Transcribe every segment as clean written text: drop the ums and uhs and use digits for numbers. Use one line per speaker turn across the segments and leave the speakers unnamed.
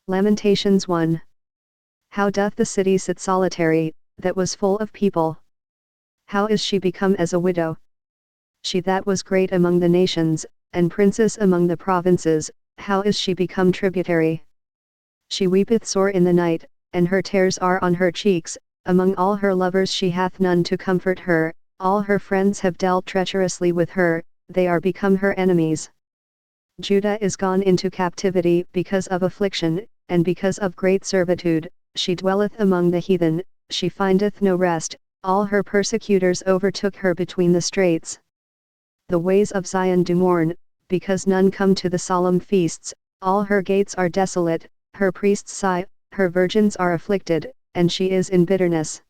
Lamentations 1. How doth the city sit solitary, that was full of people? How is she become as a widow? She that was great among the nations, and princess among the provinces, how is she become tributary? She weepeth sore in the night, and her tears are on her cheeks. Among all her lovers she hath none to comfort her, all her friends have dealt treacherously with her, they are become her enemies. Judah is gone into captivity because of affliction, and because of great servitude, she dwelleth among the heathen, she findeth no rest, all her persecutors overtook her between the straits. The ways of Zion do mourn, because none come to the solemn feasts, all her gates are desolate, her priests sigh, her virgins are afflicted, and she is in bitterness.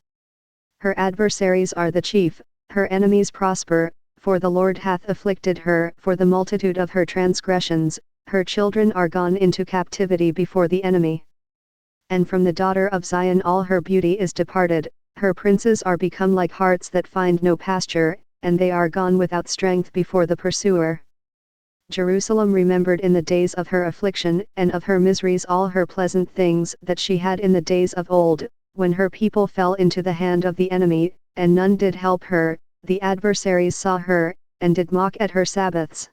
Her adversaries are the chief, her enemies prosper, for the Lord hath afflicted her for the multitude of her transgressions, her children are gone into captivity before the enemy. And from the daughter of Zion all her beauty is departed, her princes are become like harts that find no pasture, and they are gone without strength before the pursuer. Jerusalem remembered in the days of her affliction and of her miseries all her pleasant things that she had in the days of old, when her people fell into the hand of the enemy, and none did help her, the adversaries saw her, and did mock at her Sabbaths.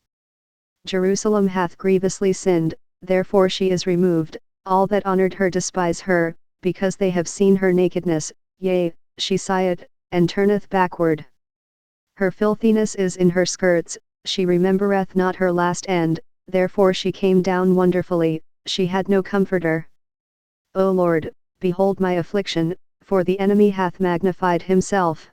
Jerusalem hath grievously sinned, therefore she is removed, all that honored her despise her, because they have seen her nakedness, yea, she sigheth, and turneth backward. Her filthiness is in her skirts, she remembereth not her last end, therefore she came down wonderfully, she had no comforter. O Lord, behold my affliction, for the enemy hath magnified himself.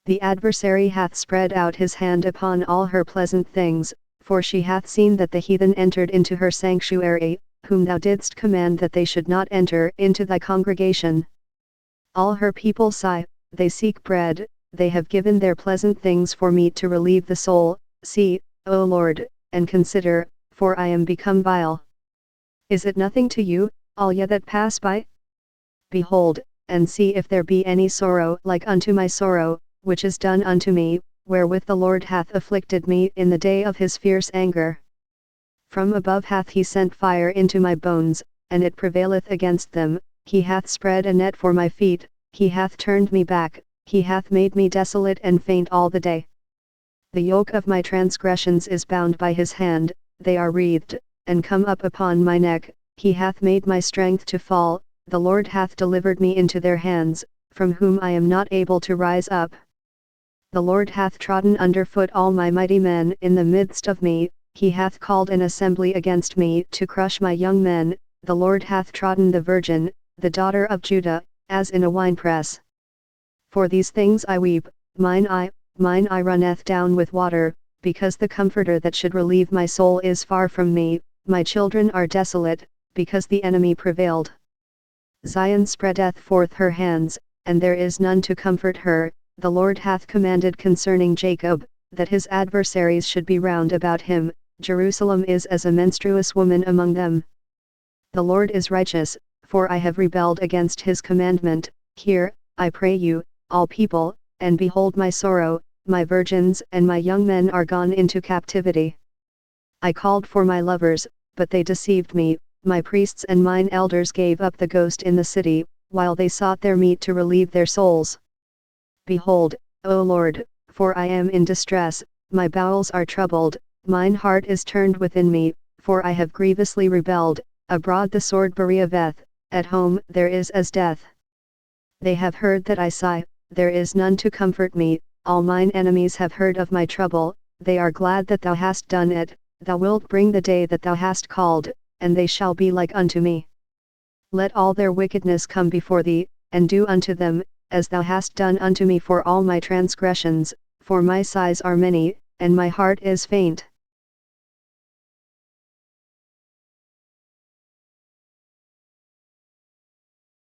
The adversary hath spread out his hand upon all her pleasant things, for she hath seen that the heathen entered into her sanctuary, whom thou didst command that they should not enter into thy congregation. All her people sigh, they seek bread, they have given their pleasant things for meat to relieve the soul. See, O Lord, and consider, for I am become vile. Is it nothing to you, all ye that pass by? Behold, and see if there be any sorrow like unto my sorrow, which is done unto me, wherewith the Lord hath afflicted me in the day of his fierce anger. From above hath he sent fire into my bones, and it prevaileth against them, he hath spread a net for my feet, he hath turned me back, he hath made me desolate and faint all the day. The yoke of my transgressions is bound by his hand, they are wreathed, and come up upon my neck, he hath made my strength to fall, the Lord hath delivered me into their hands, from whom I am not able to rise up. The Lord hath trodden under foot all my mighty men in the midst of me, he hath called an assembly against me to crush my young men, the Lord hath trodden the virgin, the daughter of Judah, as in a winepress. For these things I weep, mine eye runneth down with water, because the comforter that should relieve my soul is far from me, my children are desolate, because the enemy prevailed. Zion spreadeth forth her hands, and there is none to comfort her, the Lord hath commanded concerning Jacob, that his adversaries should be round about him, Jerusalem is as a menstruous woman among them. The Lord is righteous, for I have rebelled against his commandment. Hear, I pray you, all people, and behold my sorrow, my virgins and my young men are gone into captivity. I called for my lovers, but they deceived me, my priests and mine elders gave up the ghost in the city, while they sought their meat to relieve their souls. Behold, O Lord, for I am in distress, my bowels are troubled, mine heart is turned within me, for I have grievously rebelled, abroad the sword bereaveth, at home there is as death. They have heard that I sigh, there is none to comfort me, all mine enemies have heard of my trouble, they are glad that thou hast done it, thou wilt bring the day that thou hast called, and they shall be like unto me. Let all their wickedness come before thee, and do unto them, as thou hast done unto me for all my transgressions, for my sighs are many, and my heart is faint.